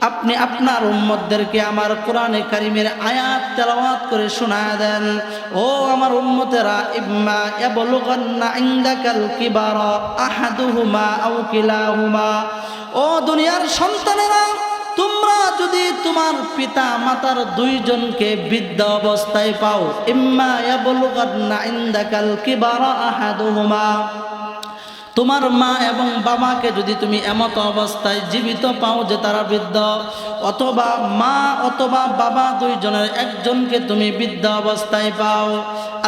আপনি আপনার উম্মতদেরকে আমার কোরআনে কারিমের আয়াত তেলাওয়াত করে শোনায় দেন। ও আমার উম্মতেরা, ইম্মা ইয়াবলুগান্না ইনদাকাল কিবারা আহাদুহুমা আও কিলাহুমা, ও দুনিয়ার সন্তানেরা, তোমরা যদি তোমার পিতা মাতার দুইজনকে বৃদ্ধ অবস্থায় পাও, ইম্মা ইয়াবলুগান্না ইনদাকাল কিবারা আহাদুহুমা, তোমার মা এবং বাবাকে যদি তুমি এমত অবস্থায় জীবিত পাও যে তারা বৃদ্ধ, অথবা মা অথবা বাবা দুইজনের একজনকে তুমি বৃদ্ধ অবস্থায় পাও,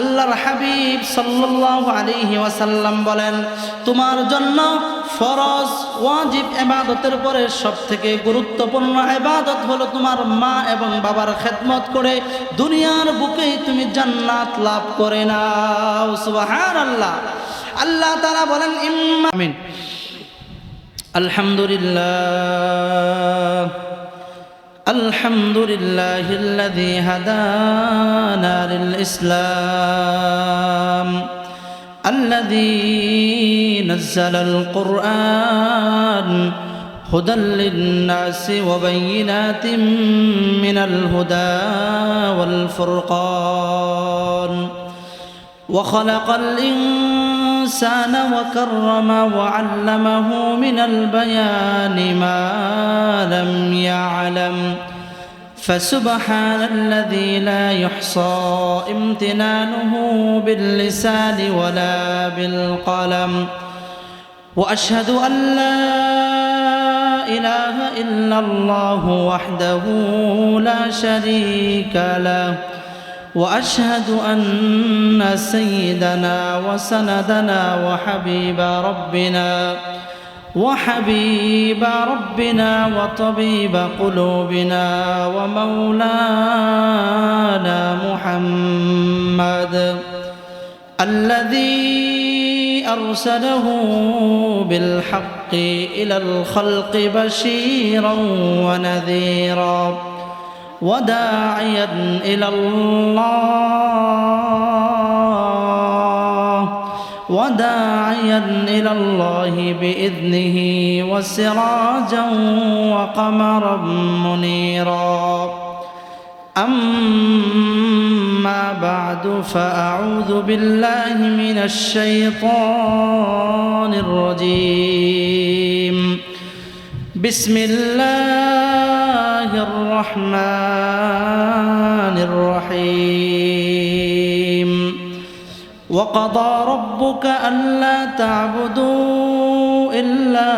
আল্লাহর হাবিব সাল্লাল্লাহু আলাইহি ওয়াসাল্লাম বলেন, তোমার জন্য ফরজ ওয়াজিব ইবাদতের পরে সবথেকে গুরুত্বপূর্ণ ইবাদত হলো তোমার মা এবং বাবার খেদমত করে দুনিয়ার বুকেই তুমি জান্নাত লাভ করে নাও। সুবহানাল্লাহ। আল্লাহ তাআলা বলেন, আমিন। আলহামদুলিল্লাহ, আলহামদুলিল্লাহিল্লাযী হাদানা লিল ইসলাম, আল্লাযী নাযালাল কুরআন হুদাল লিন-নাসি ওয়া বায়িনাতিন মিনাল হুদা ওয়াল ফুরকান, ওয়া খালাকাল الإنسان وكرم وعلمه من البيان ما لم يعلم، فسبحان الذي لا يحصى امتنانه باللسان ولا بالقلم، وأشهد أن لا إله إلا الله وحده لا شريك له، وأشهد أن سيدنا وسندنا وحبيب ربنا وطبيب قلوبنا ومولانا محمد الذي أرسله بالحق إلى الخلق بشيرا ونذيرا وداعيا إلى الله بإذنه وسراجا وقمرا منيرا، أما بعد فأعوذ بالله من الشيطان الرجيم، بسم الله الرحمن الرحيم، وقضى ربك ألا تعبدوا إلا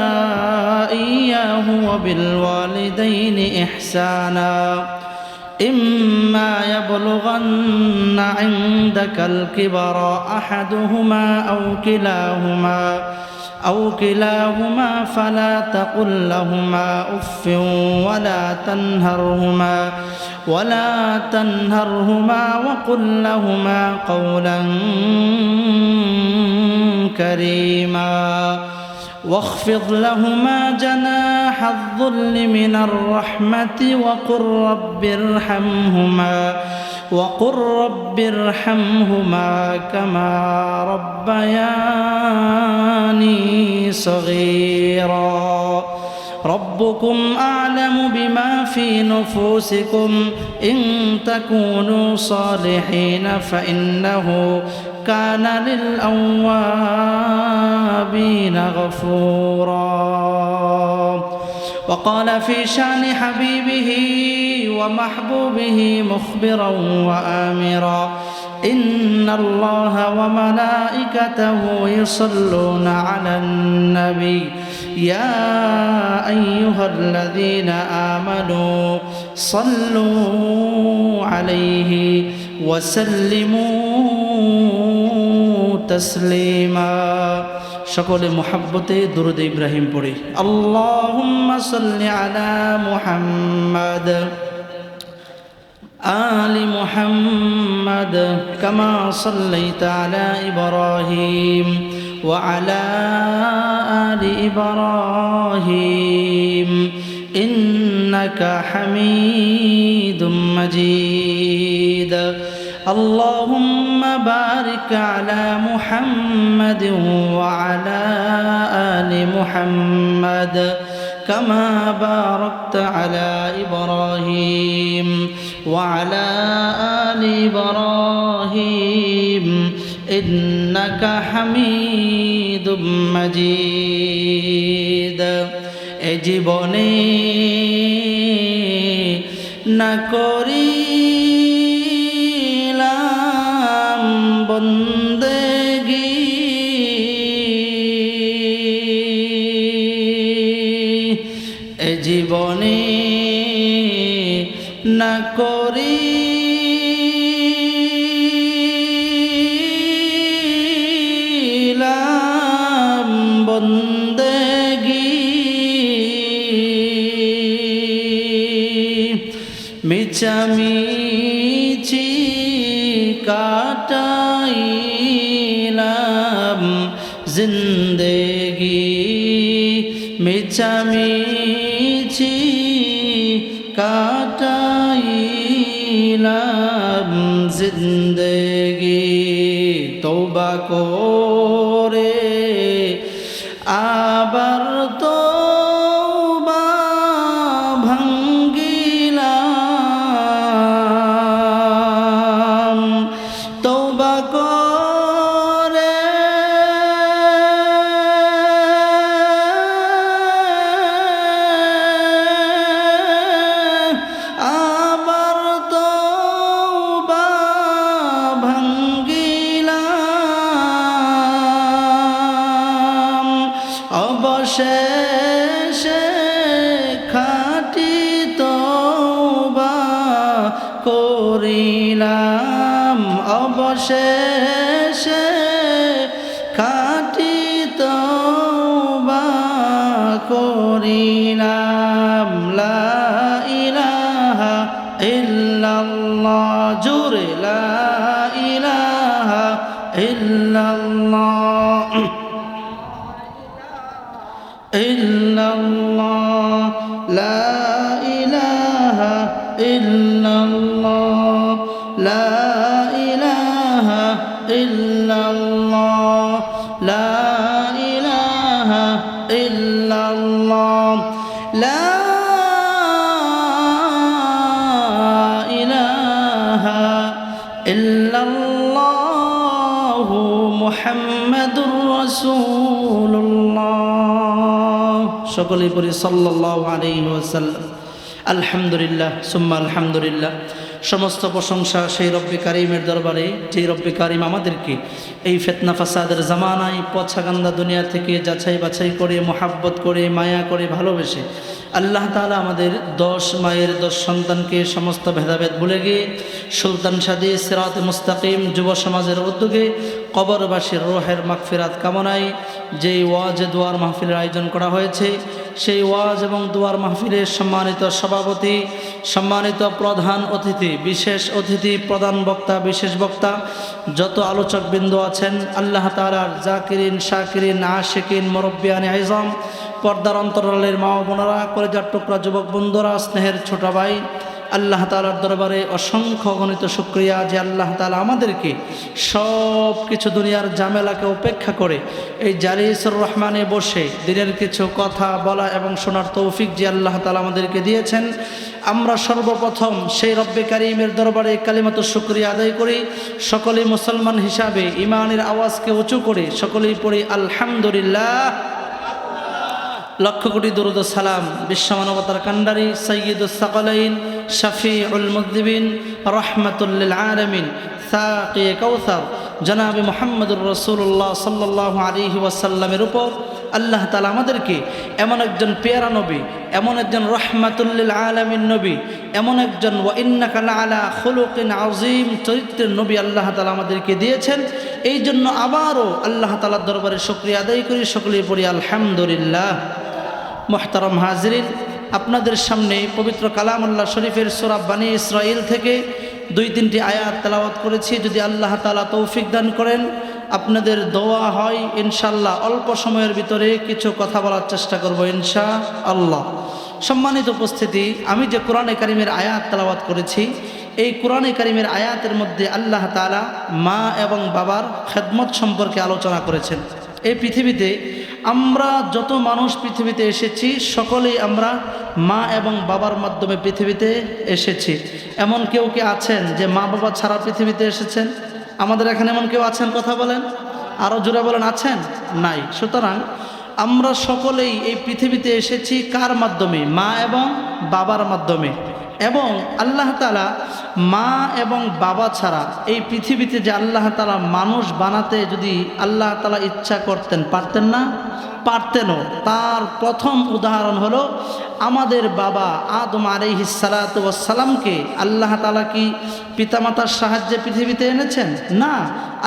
إياه وبالوالدين إحسانا، إما يبلغن عندك الكبر أحدهما أو كلاهما فلا تقل لهما أف ولا تنهرهما وقل لهما قولا كريما، واخفض لهما جناح الذل من الرحمة وقل رب ارحمهما كما ربياني صغيرا، ربكم أعلم بما في نفوسكم إن تكونوا صالحين فإنه كان للأوابين غفورا. وقال في شأن حبيبه ومحبوبه مخبرا وآمرا، إن الله وملائكته يصلون على النبي يا أيها الذين آمنوا صلوا عليه وسلموا تسليما। সকলে মুহাব্বতে দুরূদ ইব্রাহিম পড়ি। আল্লাহুম্মা সাল্লি আলা মুহাম্মাদ আলি মুহাম্মাদ কামা সাল্লাইতা আলা ইব্রাহিম ওয়া আলা আলি ইব্রাহিম ইন্নাকা হামিদুম মাজিদ। اللهم بارك على محمد وعلى آل محمد كما باركت على إبراهيم وعلى آل إبراهيم إنك حميد مجيد এ জীবনে না করিলাম বন্দেগী এ জীবনে না করিলাম বন্দেগী মিছামিছি কাটাইলাম জিন্দেগি মিছামিছি কাটাইলাম জিন্দেগি তওবা করে আবার তওবা ভাঙ্গিলাম তওবা করে আবার তওবা ভাঙ্গিলাম অবশেষে খাঁটি তওবা করিলাম অবশেষে খাঁটি তওবা করিলাম লা ইলাহা ইল্লাল্লাহ জোরে লা ইলাহা ইল্লাল্লাহ ইল্লাল্লাহ লা ইলাহা ইল্লাল্লাহ লা ইলাহা ইল্লাল্লাহ লা ইলাহা ইল্লাল্লাহ লা ইলাহা ইল্লাল্লাহু মুহাম্মাদুর রাসূলুল্লাহ সকলেই পড়ি সাল্লাল্লাহু আলাইহি ওয়াসাল্লাম আলহামদুলিল্লাহ সুম্মা আলহামদুলিল্লাহ সমস্ত প্রশংসা সেই রব্বে কারিমের দরবারে যেই রব্বে কারিম আমাদেরকে এই ফিতনা ফাসাদের জামানায় পছাগান্দা দুনিয়া থেকে যাচাই বাছাই করে মোহাব্বত করে মায়া করে ভালোবেসে আল্লাহ তাআলা আমাদের 10 মায়ের 10 সন্তানকে সমস্ত ভেদাভেদ ভুলে গিয়ে সুলতান সাদি সিরাতে মুস্তাকিম যুব সমাজের উদ্যোগে কবরবাসীর রূহের মাগফিরাত কামনায় যেই ওয়াজ দোয়ার মাহফিলের আয়োজন করা হয়েছে সেই ওয়াজ এবং দোয়ার মাহফিলের সম্মানিত সভাপতি সম্মানিত প্রধান অতিথি বিশেষ অতিথি প্রধান বক্তা বিশেষ বক্তা যত আলোচকবৃন্দ আছেন আল্লাহ তাআলার জাকিরিন শাকিরিন আশিকিন মুরব্বিয়ানে আযম পর্দার অন্তরালের মা ও বোনেরা কলেজার টুকরা যুবক বন্ধুরা স্নেহের ছোট ভাই আল্লাহ তাআলার দরবারে অসংখ্য গণিত শুকরিয়া যে আল্লাহ তাআলা আমাদেরকে সব কিছু দুনিয়ার ঝামেলাকে উপেক্ষা করে এই জালিসুর রহমানে বসে দিনের কিছু কথা বলা এবং শোনার তৌফিক যে আল্লাহ তাআলা আমাদেরকে দিয়েছেন আমরা সর্বপ্রথম সেই রব্বে কারিমের দরবারে কালিমাতুশ শুকরিয়া আদায় করি সকলেই মুসলমান হিসাবে ঈমানের আওয়াজকে উঁচু করে সকলেই পড়ি আলহামদুলিল্লাহ লক্ষ কোটি দরুদ ও সালাম বিশ্বমানবতার কান্ডারি সাইয়্যিদুস সাকালাইন শাফিউল মুযনিবিন রাহমাতুল লিল আলামিন সাকি কাউসার জনাবে মুহাম্মদুর রাসূলুল্লাহ সাল্লাল্লাহু আলাইহি ওয়াসাল্লামের উপর আল্লাহ তাআলা আমাদেরকে এমন একজন পেয়ারা নবী এমন একজন রাহমাতুল লিল আলামিন নবী এমন একজন ওয়া ইন্নাকা লাআলা খুলুকিন আযীম চরিত্রের নবী আল্লাহ তাআলা আমাদেরকে দিয়েছেন এই জন্য আবারও আল্লাহ তাআলার দরবারে শুকরিয়া আদায় করি সকলেই পড়ি আলহামদুলিল্লাহ মুহতারাম হাজিরিন আপনাদের সামনে পবিত্র কালামুল্লাহ শরীফের সূরা বনী ইসরাঈল থেকে 2-3টি আয়াত তেলাওয়াত করেছি যদি আল্লাহ তাআলা তৌফিক দান করেন আপনাদের দোয়া হয় ইনশাআল্লাহ অল্প সময়ের ভিতরে কিছু কথা বলার চেষ্টা করব ইনশাআল্লাহ সম্মানিত উপস্থিতি আমি যে কোরআনে কারিমের আয়াত তেলাওয়াত করেছি এই কোরআনে কারিমের আয়াতের মধ্যে আল্লাহ তাআলা মা এবং বাবার খেদমত সম্পর্কে আলোচনা করেছেন এই পৃথিবীতে আমরা যত মানুষ পৃথিবীতে এসেছি সকলেই আমরা মা এবং বাবার মাধ্যমে পৃথিবীতে এসেছি। এমন কেউ কি আছেন যে মা বাবা ছাড়া পৃথিবীতে এসেছেন? আমাদের এখানে এমন কেউ আছেন? কথা বলেন, আরও জোরে বলেন, আছেন? নাই। সুতরাং আমরা সকলেই এই পৃথিবীতে এসেছি কার মাধ্যমে? মা এবং বাবার মাধ্যমে। এবং আল্লাহ তাআলা মা এবং বাবা ছাড়া এই পৃথিবীতে যে আল্লাহ তাআলা মানুষ বানাতে যদি আল্লাহ তাআলা ইচ্ছা করতেন, পারতেন না? পারতেনও। তার প্রথম উদাহরণ হলো আমাদের বাবা আদম আলাইহিস সালাতু ওয়াস সালামকে আল্লাহ তাআলা কি পিতামাতার সাহায্যে পৃথিবীতে এনেছেন? না।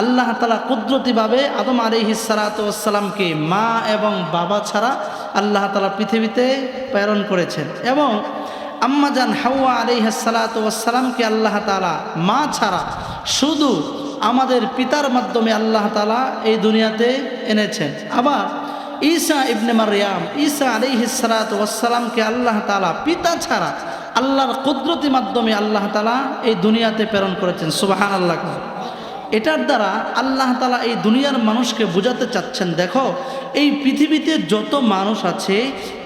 আল্লাহ তাআলা কুদরতিভাবে আদম আলাইহিস সালাতু ওয়াস সালামকে মা এবং বাবা ছাড়া আল্লাহ তাআলা পৃথিবীতে প্রেরণ করেছেন। এবং আম্মাজান হাওয়া আলাইহিস সালাতু ওয়াস সালামকে আল্লাহ তাআলা মা ছাড়া শুধু আমাদের পিতার মাধ্যমে আল্লাহ তাআলা এই দুনিয়াতে এনেছেন। আবার ঈসা ইবনে মারইয়াম, ঈসা আলাইহিস সালাতু ওয়াস সালামকে আল্লাহ তাআলা পিতা ছাড়া আল্লাহর কুদরতি মাধ্যমে আল্লাহ তাআলা এই দুনিয়াতে প্রেরণ করেছেন। সুবহানাল্লাহ। এটার দ্বারা আল্লাহ তাআলা এই দুনিয়ার মানুষকে বোঝাতে চাচ্ছেন, দেখো এই পৃথিবীতে যত মানুষ আছে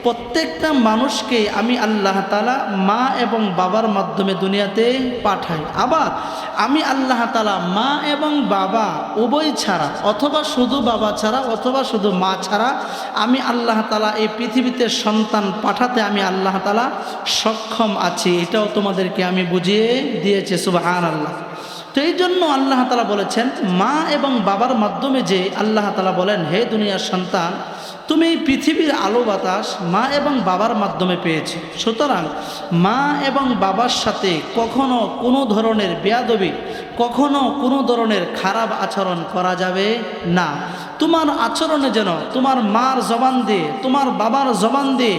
প্রত্যেকটা মানুষকে আমি আল্লাহ তাআলা মা এবং বাবার মাধ্যমে দুনিয়াতে পাঠাই। আবার আমি আল্লাহ তাআলা মা এবং বাবা উভয় ছাড়া, অথবা শুধু বাবা ছাড়া অথবা শুধু মা ছাড়া আমি আল্লাহ তাআলা এই পৃথিবীতে সন্তান পাঠাতে আমি আল্লাহ তাআলা সক্ষম আছি। এটাও তোমাদেরকে আমি বুঝিয়ে দিয়েছি। সুবহানাল্লাহ। তো এই জন্য আল্লাহ তাআলা বলেছেন মা এবং বাবার মাধ্যমে, যে আল্লাহ তাআলা বলেন হে দুনিয়ার সন্তান তুমি এই পৃথিবীর আলো বাতাস মা এবং বাবার মাধ্যমে পেয়েছি। সুতরাং মা এবং বাবার সাথে কখনো কোনো ধরনের বেয়াদবি, কখনো কোনো ধরনের খারাপ আচরণ করা যাবে না। তোমার আচরণে যেন তোমার মার জবান দিয়ে, তোমার বাবার জবান দিয়ে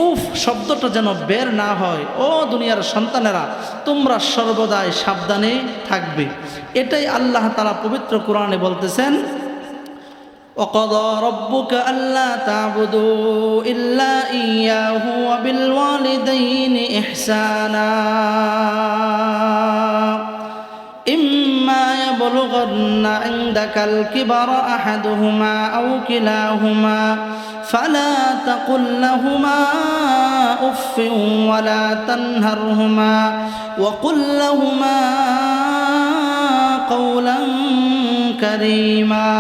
উফ শব্দটা যেন বের না হয়। ও দুনিয়ার সন্তানেরা, তোমরা সর্বদাই সাবধানে থাকবে। এটাই আল্লাহ তাআলা পবিত্র কোরআনে বলতেছেন, وَقَضَى رَبُّكَ أَلَّا تَعْبُدُوا إِلَّا إِيَّاهُ وَبِالْوَالِدَيْنِ إِحْسَانًا إِمَّا يَبْلُغَنَّ عِندَكَ الْكِبَرَ أَحَدُهُمَا أَوْ كِلَاهُمَا فَلَا تَقُل لَّهُمَا أُفٍّ وَلَا تَنْهَرْهُمَا وَقُل لَّهُمَا قَوْلًا كَرِيمًا।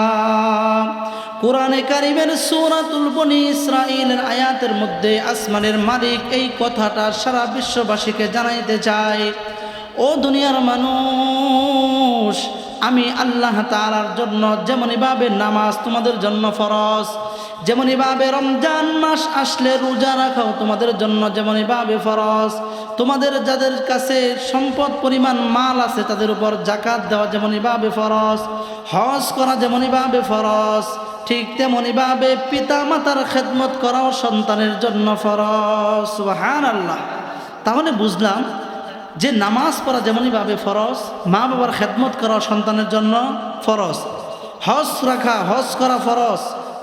কোরআনে কারীমের সূরাতুল বনী ইসরাঈলের আয়াতের মধ্যে আসমানের মালিক এই কথাটা সারা বিশ্ববাসীকে জানাইতে চায়, ও দুনিয়ার মানুষ, আমি আল্লাহ তাআলার জন্য যেমনইভাবে নামাজ তোমাদের জন্য ফরজ, যেমনইভাবে রমজান মাস আসলে রোজা রাখাও তোমাদের জন্য যেমনইভাবে ফরজ, তোমাদের যাদের কাছে সম্পদ পরিমাণ মাল আছে তাদের উপর যাকাত দেওয়া যেমনইভাবে ফরজ, হজ করা যেমনইভাবে ফরজ, ঠিক তেমনইভাবে পিতা মাতার খেদমত করাও সন্তানের জন্য ফরজ। সুবহানাল্লাহ। তাহলে বুঝলাম যে নামাজ পড়া যেমনইভাবে ফরজ, মা বাবার খেদমত করা সন্তানের জন্য ফরজ, হজ রাখা, হজ করা ফরজ,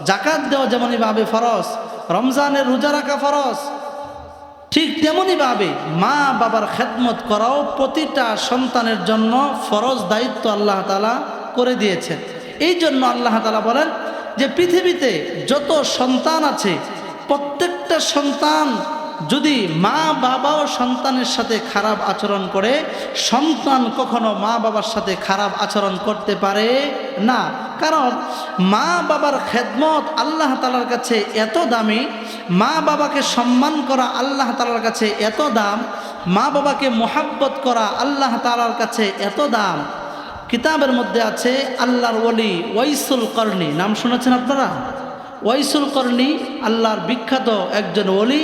যাকাত দেওয়া যেমনইভাবে ফরজ, রমজানের রোজা রাখা ফরজ, ঠিক তেমনইভাবে মা বাবার খেদমত করাও প্রতিটা সন্তানের জন্য ফরজ দায়িত্ব আল্লাহ তাআলা করে দিয়েছেন। এই জন্য আল্লাহ তাআলা বলেন যে পৃথিবীতে যত সন্তান আছে প্রত্যেকটা সন্তান যদি মা বাবা ও সন্তানের সাথে খারাপ আচরণ করে, সন্তান কখনো মা বাবার সাথে খারাপ আচরণ করতে পারে না। কারণ মা বাবার খেদমত আল্লাহ তাআলার কাছে এত দামি, মা বাবাকে সম্মান করা আল্লাহ তাআলার কাছে এত দাম, মা বাবাকে মোহাব্বত করা আল্লাহ তাআলার কাছে এত দাম। কিতাবের মধ্যে আছে আল্লাহর ওলি ওয়াইসুল করনি, নাম শুনেছেন আপনারা? ওয়াইসুল করনি আল্লাহর বিখ্যাত একজন ওলি,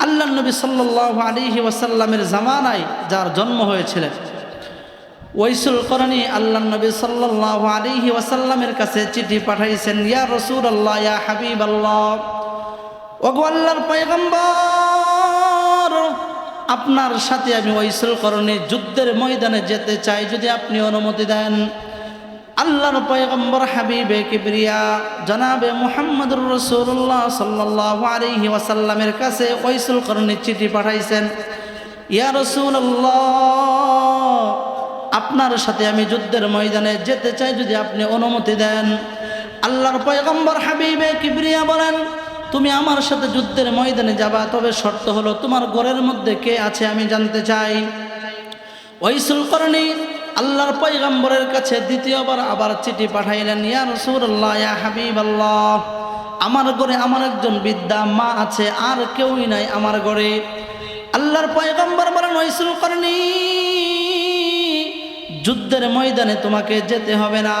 আল্লাহ নবী সাল্লাল্লাহু আলাইহি ওয়াসাল্লামের জামানায় যার জন্ম হয়েছিলেন। ওয়াইসুল করনি আল্লাহ নবী সাল্লাল্লাহু আলাইহি ওয়াসাল্লামের কাছে চিঠি পাঠাইছেন, ইয়া রাসূলুল্লাহ, ইয়া হাবিবাল্লাহ, ওগো আল্লাহর পয়গম্বর, আপনার সাথে আমি ওয়াইসুল করনি যুদ্ধের ময়দানে যেতে চাই, যদি আপনি অনুমতি দেন। আল্লাহর পয়গম্বর হাবিবে কিবরিয়া জনাবে মুহাম্মদুর রাসূলুল্লাহ সাল্লাল্লাহু আলাইহি ওয়াসাল্লামের কাছে ওয়াইসুল করনি চিঠি পাঠাইছেন, ইয়া রাসূলুল্লাহ, আপনার সাথে আমি যুদ্ধের ময়দানে যেতে চাই, যদি আপনি অনুমতি দেন। আল্লাহর পয়গম্বর হাবিবে কিবরিয়া বলেন, তুমি আমার সাথে যুদ্ধের ময়দানে যাবা, তবে শর্ত হলো তোমার ঘরের মধ্যে কে আছে আমি জানতে চাই। ওয়াইসুল করনি আল্লাহর পয়গম্বরের কাছে দ্বিতীয়বার আবার চিঠি পাঠাইলেন, ইয়া রাসূলুল্লাহ, ইয়া হাবিবাল্লাহ, আমার ঘরে আমার একজন বৃদ্ধা মা আছে, আর কেউই নাই আমার ঘরে। আল্লাহর পয়গম্বর বলেন, ওয়াইসুল করনি, যুদ্ধের ময়দানে তোমাকে যেতে হবে না,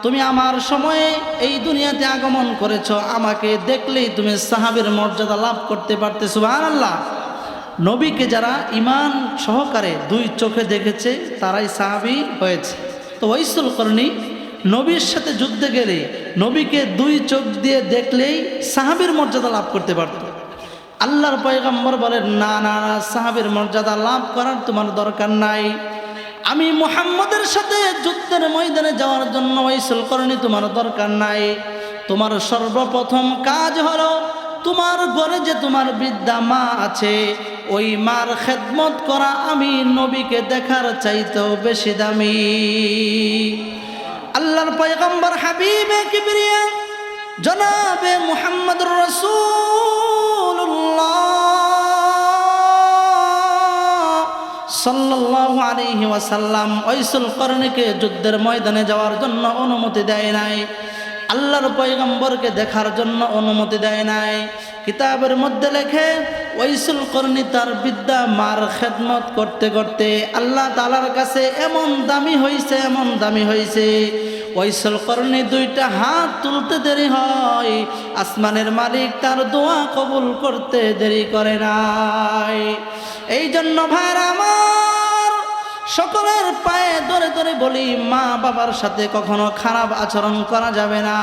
তুমি আমার সময়ে এই দুনিয়াতে আগমন করেছ, আমাকে দেখলেই তুমি সাহাবীর মর্যাদা লাভ করতে পারতে। সুবহানাল্লাহ। নবীকে যারা ঈমান সহকারে দুই চোখে দেখেছে তারাই সাহাবী হয়েছে। তো ওয়াইসুল করনি নবীর সাথে যুদ্ধে গেলে নবীকে দুই চোখ দিয়ে দেখলেই সাহাবীর মর্যাদা লাভ করতে পারত। আল্লাহর পয়গম্বর বলেন, না না না, সাহাবীর মর্যাদা লাভ করার তোমার দরকার নাই, আমি মুহাম্মদের সাথে যুদ্ধের ময়দানে যাওয়ার জন্য ওয়াইসুল করনি তোমার দরকার নাই। তোমার সর্বপ্রথম কাজ হলো তোমার ঘরে যে তোমার বৃদ্ধা মা আছে ওই মার খেদমত করা আমি নবীকে দেখার চাইতেও বেশি দামি। আল্লাহর পয়গম্বর হাবিবে কিবরিয়া জনাবে মুহাম্মদুর রাসূলুল্লাহ সাল্লাল্লাহু আলাইহি ওয়াসাল্লাম ওয়াইসুল করনিকে যুদ্ধের ময়দানে যাওয়ার জন্য অনুমতি দেয় নাই, আল্লাহর পয়গম্বরকে দেখার জন্য অনুমতি দেয় নাই। কিতাবের মধ্যে লেখে ওয়াইসুল করনি তার বৃদ্ধা মার খেদমত করতে করতে আল্লাহ তাআলার কাছে এমন দামি হয়েছে, এমন দামি হয়েছে, ওয়াইসুল করনি দুইটা হাত তুলতে দেরি হয়, আসমানের মালিক তার দোয়া কবুল করতে দেরি করে নাই। এই জন্য ভাইরা আমার, সকলের পায়ে ধরে ধরে বলি, মা বাবার সাথে কখনো খারাপ আচরণ করা যাবে না।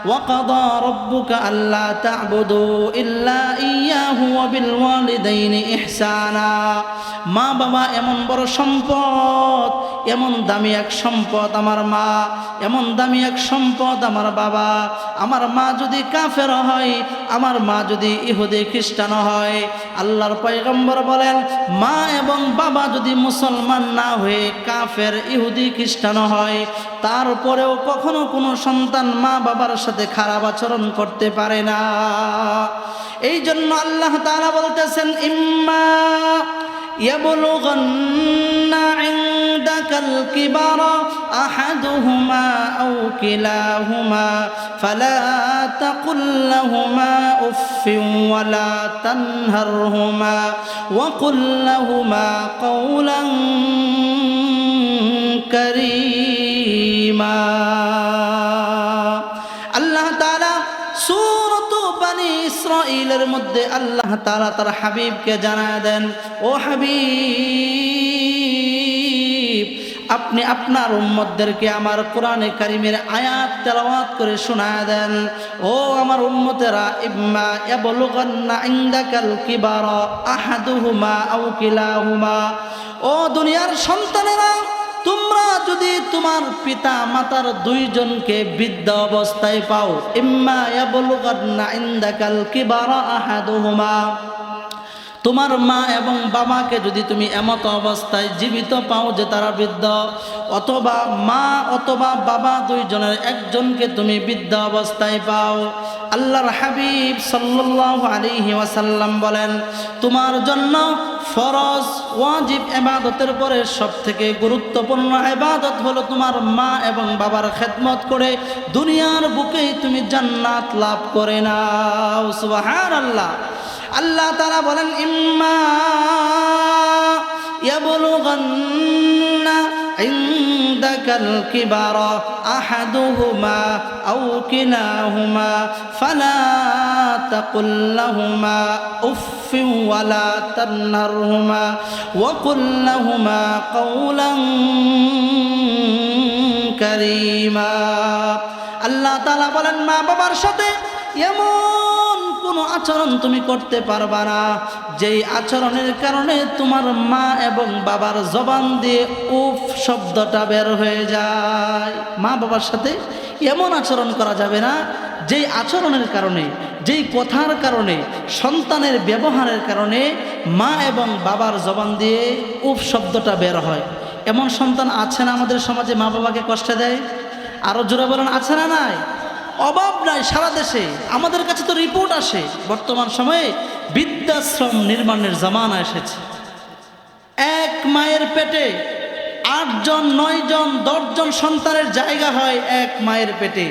ওয়াকাদা রাব্বুকা আল্লা তা'বুদু ইল্লা ইয়্যাহু ওয়া বিল ওয়ালিদাইনি ইহসানা। মা বাবা এমন বড় সম্পদ, এমন দামি এক সম্পদ আমার মা, এমন দামি এক সম্পদ আমার বাবা। আমার মা যদি কাফের হয়, আমার মা যদি ইহুদি খ্রিস্টান হয়, আল্লাহর পয়গম্বর বলেন, মা এবং বাবা যদি মুসলমান না হয়ে কাফের ইহুদি খ্রিস্টান হয়, তারপরেও কখনো কোনো সন্তান মা বাবার সাথে খারাপ আচরণ করতে পারে না। এই জন্য আল্লাহ তাআলা বলতেছেন, ইম্মা ইয়াবলুগান্না ইনদাকাল কিবারা আহাদুহুমা আও কিলাহুমা ফালা তাকুল লাহুমা উফফিন ওয়ালা তানহারহুমা ওয়া কুল লাহুমা কাওলান কারীমা। আল্লাহ তাআলা সূরাত বনী ইসরাঈলের মধ্যে আল্লাহ তাআলা তার হাবিবকে জানায় দেন, ও হাবিব, আপনি আপনার উম্মতদেরকে আমার কোরআনে কারীমের আয়াত তেলাওয়াত করে শোনায় দেন। ও আমার উম্মতেরা, ইম্মা ইয়াবলুগান্না ইনদাকাল কিবারা আহাদুহুমা আও কিলাহুমা। ও দুনিয়ার সন্তানেরা, তোমরা যদি তোমার পিতা মাতার দুইজনকে বৃদ্ধ অবস্থায় পাও, ইম্মা ইয়াবলুগান্না ইনদাকাল কিবারা আহাদুহুমা, তোমার মা এবং বাবাকে যদি তুমি এমত অবস্থায় জীবিত পাও যে তারা বৃদ্ধ, অথবা মা অথবা বাবা দুইজনের একজনকে তুমি বৃদ্ধ অবস্থায় পাও, আল্লাহর হাবিব সাল্লাল্লাহু আলাইহি ওয়াসাল্লাম বলেন, তোমার জন্য ফরজ ওয়াজিব ইবাদতের পরে সবথেকে গুরুত্বপূর্ণ ইবাদত হলো তোমার মা এবং বাবার খেদমত করে দুনিয়ার বুকেই তুমি জান্নাত লাভ করে নাও। সুবহানাল্লাহ। আল্লাহ তাআলা বলেন, ইম্মা ইয়াবলুগান্না ইনদাকাল কিবারা আহাদুহুমা আও কিলাহুমা ফালা তাকুল লাহুমা উফফিন ওয়ালা তানহারহুমা ওয়া কুল লাহুমা কাওলান কারীমা। আল্লাহ তাআলা বলেন, মা বাবার সাথে এমন কোনো আচরণ তুমি করতে পারবা না যেই আচরণের কারণে তোমার মা এবং বাবার জবান দিয়ে উফ শব্দটা বের হয়ে যায়। মা বাবার সাথে এমন আচরণ করা যাবে না যেই আচরণের কারণে, যেই কথার কারণে, সন্তানের ব্যবহারের কারণে মা এবং বাবার জবান দিয়ে উফ শব্দটা বের হয়। এমন সন্তান আছে না আমাদের সমাজে, মা বাবাকে কষ্ট দেয়? আরো জোরে বলেন, আছে না নাই? অভাব নাই সারা দেশে। আমাদের কাছে তো রিপোর্ট আসে বর্তমান সময়ে বৃদ্ধাশ্রম নির্মাণের জামানা এসেছে। এক মায়ের পেটে 8 জন 9 জন 10 জন সন্তানের জায়গা হয় এক মায়ের পেটে,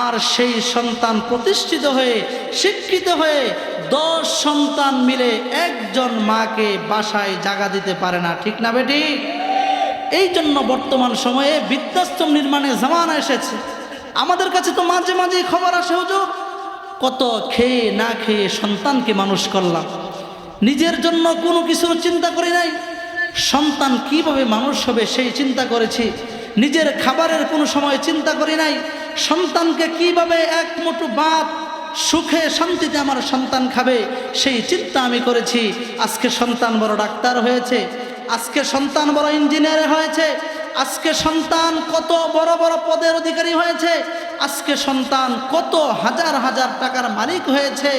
আর সেই সন্তান প্রতিষ্ঠিত হয়ে শিক্ষিত হয়ে 10 সন্তান মিলে একজন মাকে বাসায় জায়গা দিতে পারে না, ঠিক না বেটি? এই জন্য বর্তমান সময়ে বৃদ্ধাশ্রম নির্মাণের জামানা এসেছে। আমাদের কাছে তো মাঝে মাঝে খবর আসে, হুজুর কত খেয়ে না খেয়ে সন্তানকে মানুষ করলাম, নিজের জন্য কোনো কিছু চিন্তা করি নাই, সন্তান কিভাবে মানুষ হবে সেই চিন্তা করেছি, নিজের খাবারের কোনো সময় চিন্তা করি নাই, সন্তানকে কিভাবে এক মুঠো ভাত সুখে শান্তিতে আমার সন্তান খাবে সেই চিন্তা আমি করেছি। আজকে সন্তান বড় ডাক্তার হয়েছে, আজকে সন্তান বড় ইঞ্জিনিয়ার হয়েছে, আজকে সন্তান কত বড় বড় পদের অধিকারী হয়েছে, আজকে সন্তান কত হাজার হাজার টাকার মালিক হয়েছে।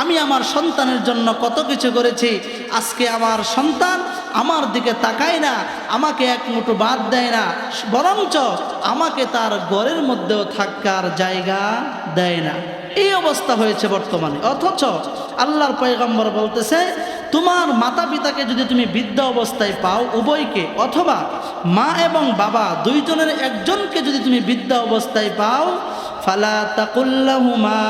আমি আমার সন্তানের জন্য কত কিছু করেছি, আজকে আমার সন্তান আমার দিকে তাকায় না, আমাকে এক মুঠো ভাত দেয় না, বরঞ্চ আমাকে তার ঘরের মধ্যেও থাকার জায়গা দেয় না। এই অবস্থা হয়েছে বর্তমানে। অথচ আল্লাহর পয়গম্বর বলতেছে, তোমার মাতা পিতাকে যদি তুমি বৃদ্ধ অবস্থায় পাও, উভয়কে অথবা মা এবং বাবা দুইজনের একজনকে যদি তুমি বৃদ্ধ অবস্থায় পাও, ফালা তাকুল্লাহুমা,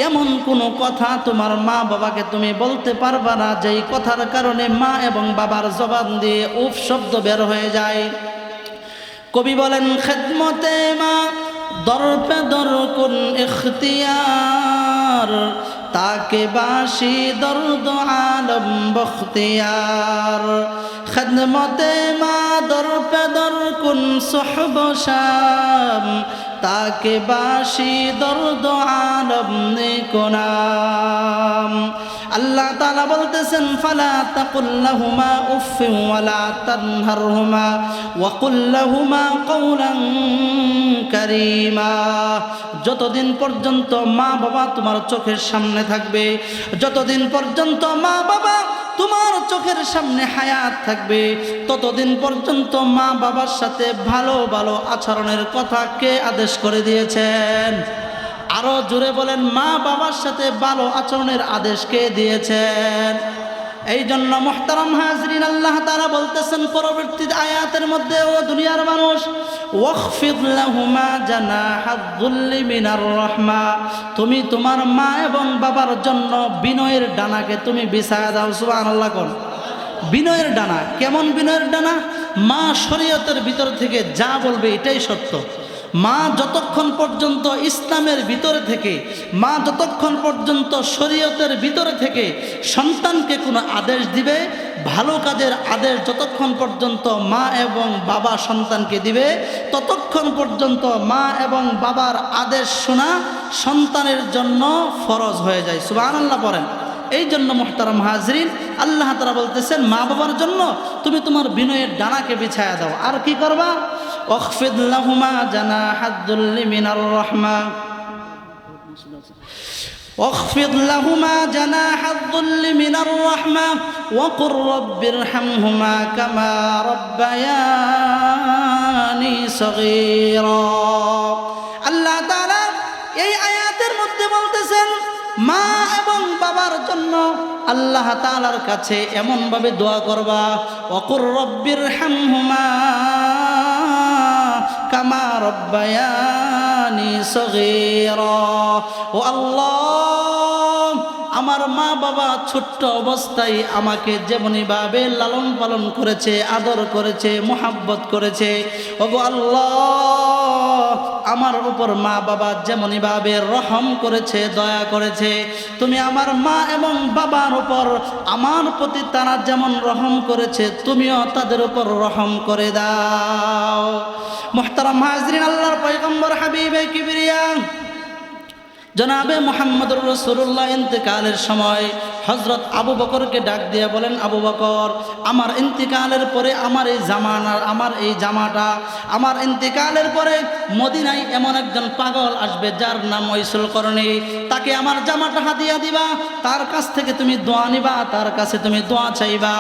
এমন কোনো কথা তোমার মা বাবাকে তুমি বলতে পারবা না যেই কথার কারণে মা এবং বাবার জবান দিয়ে উফ শব্দ বের হয়ে যায়। কবি বলেন, খেদমতে মা দর পে দর কুন ইখতিয়ার, তাকে বাসি দর্দ আলম বখতিয়ার। খেদমতে মা দর পে দর কুন সুহব শাম, তাকে বাসি দর্দ আলম নিকুনাম। আল্লাহ তাআলা বলতেছেন, ফালা তাকুল্লাহুমা উফফিন ওয়ালা তানহারহুমা ওয়া কুল্লাহুমা কওলান কারীমা। যতদিন পর্যন্ত মা বাবা তোমার চোখের সামনে থাকবে, যতদিন পর্যন্ত মা বাবা তোমার চোখের সামনে হায়াত থাকবে, ততদিন পর্যন্ত মা বাবার সাথে ভালো ভালো আচরণের কথা কে আদেশ করে দিয়েছেন? আরো জোরে বলেন, মা বাবার সাথে ভালো আচরণের আদেশ কে দিয়েছেন? এই জন্য মুহতারাম হাজরিন, আল্লাহ তাআলা বলতেছেন পরবর্তী আয়াতের মধ্যে, ও দুনিয়ার মানুষ, ওয়াখফিদ লাহুমা জানাহাদ যুল্লি মিনার রাহমা, তুমি তোমার মা এবং বাবার জন্য বিনয়ের ডানাকে তুমি বিছায়া দাও। সুবহানাল্লাহ কোন বিনয়ের ডানা? কেমন বিনয়ের ডানা? মা শরীয়তের ভিতর থেকে যা বলবে এটাই সত্য। মা যতক্ষণ পর্যন্ত ইসলামের ভিতরে থেকে, মা যতক্ষণ পর্যন্ত শরীয়তের ভিতরে থেকে সন্তানকে কোনো আদেশ দিবে, ভালো কাজের আদেশ যতক্ষণ পর্যন্ত মা এবং বাবা সন্তানকে দিবে, ততক্ষণ পর্যন্ত মা এবং বাবার আদেশ শোনা সন্তানের জন্য ফরজ হয়ে যায়। সুবহানাল্লাহ পড়েন। এই জন্য মুহতারাম হাজরিন, আল্লাহ তাআলা বলতেছেন, মা বাবার জন্য তুমি তোমার বিনয়ের ডানাকে বিছায়া দাও। আর কি করবা? ওয়াখফিদ লাহুমা জানাহাদ যুল্লি মিনার রাহমা, واخفض لهما جناح الذل من الرحمة وقل رب ارحمهما كما ربياني صغيرا। আল্লাহ তাআলা এই আয়াতের মধ্যে বলতেছেন, মা এবং বাবার জন্য আল্লাহ তাআলার কাছে এমন ভাবে দোয়া করবা, ওয়াকুর রব্বির হামহুমা কামা রব্বায়ানি সগীরা। ও আল্লাহ, আমার মা বাবা ছোট্ট অবস্থায় আমাকে যেমনিভাবে লালন পালন করেছে, আদর করেছে, মোহাব্বত করেছে, ওগো আল্লাহ, আমার উপর মা বাবা যেমনিভাবে রহম করেছে, দয়া করেছে, তুমি আমার মা এবং বাবার উপর আমার প্রতি তারা যেমন রহম করেছে, তুমিও তাদের উপর রহম করে দাও। মুহতারাম হাজরিন, আল্লাহর পয়গম্বর হাবিবে কিবরিয়া জনাবে মুহাম্মদুর রাসূলুল্লাহ ইন্তেকালের সময় হযরত আবু বকরকে ডাক দিয়ে বলেন, আবু বকর, আমার ইন্তেকালের পরে আমার এই জামাটা আমার ইন্তেকালের পরে মদিনায় এমন একজন পাগল আসবে যার নাম ওয়াইসুল করনী। তাকে আমার জামাটা হাদিয়া দিবা, তার কাছ থেকে তুমি দোয়া নিবা, তার কাছে তুমি দোয়া চাইবা।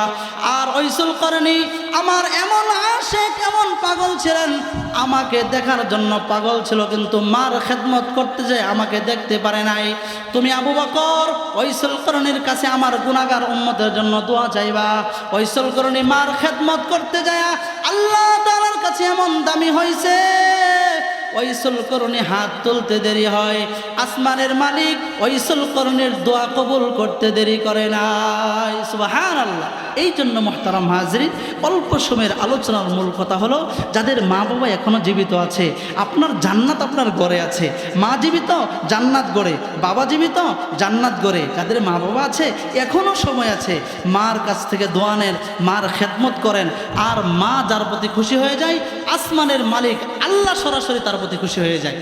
আর ওই যুলকারনী আমার এমন আশিক, এমন পাগল ছিলেন, আমাকে দেখার জন্য পাগল ছিল, কিন্তু মার খেদমত করতে যায় আমাকে দেখতে পারে নাই। তুমি আবু বকর ওই যুলকারনীর কাছে আমার গুনাহগার উম্মতের জন্য দোয়া চাইবা। ওই যুলকারনী মার খেদমত করতে যায় আল্লাহ তাআলার কাছে এমন দামি হয়েছে, ওই যুলকারনী হাত তুলতে দেরি হয়, আসমানের মালিক ওই যুলকারনীর দোয়া কবুল করতে দেরি করে নাই। সুবহানাল্লাহ। এই জন্য মুহতারাম হাজরিন, অল্প সময়ের আলোচনার মূল কথা হলো, যাদের মা বাবা এখনো জীবিত আছে, আপনার জান্নাত আপনার গড়ে আছে। মা জীবিত, জান্নাত গড়ে, বাবা জীবিত, জান্নাত গড়ে। যাদের মা বাবা আছে এখনো সময় আছে, মার কাছ থেকে দোয়া নেন, মার খেদমত করেন। আর মা যার প্রতি খুশি হয়ে যায়, আসমানের মালিক আল্লাহ সরাসরি তার প্রতি খুশি হয়ে যায়।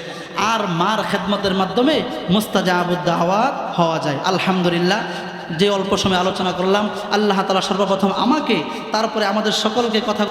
আর মার খেদমতের মাধ্যমে মুস্তাজাবুদ দাওয়াত হওয়া যায়। আলহামদুলিল্লাহ, যে অল্প সময় আলোচনা করলাম, আল্লাহ তাআলা সর্বপ্রথম আমাকে, তারপরে আমাদের সকলকে কথা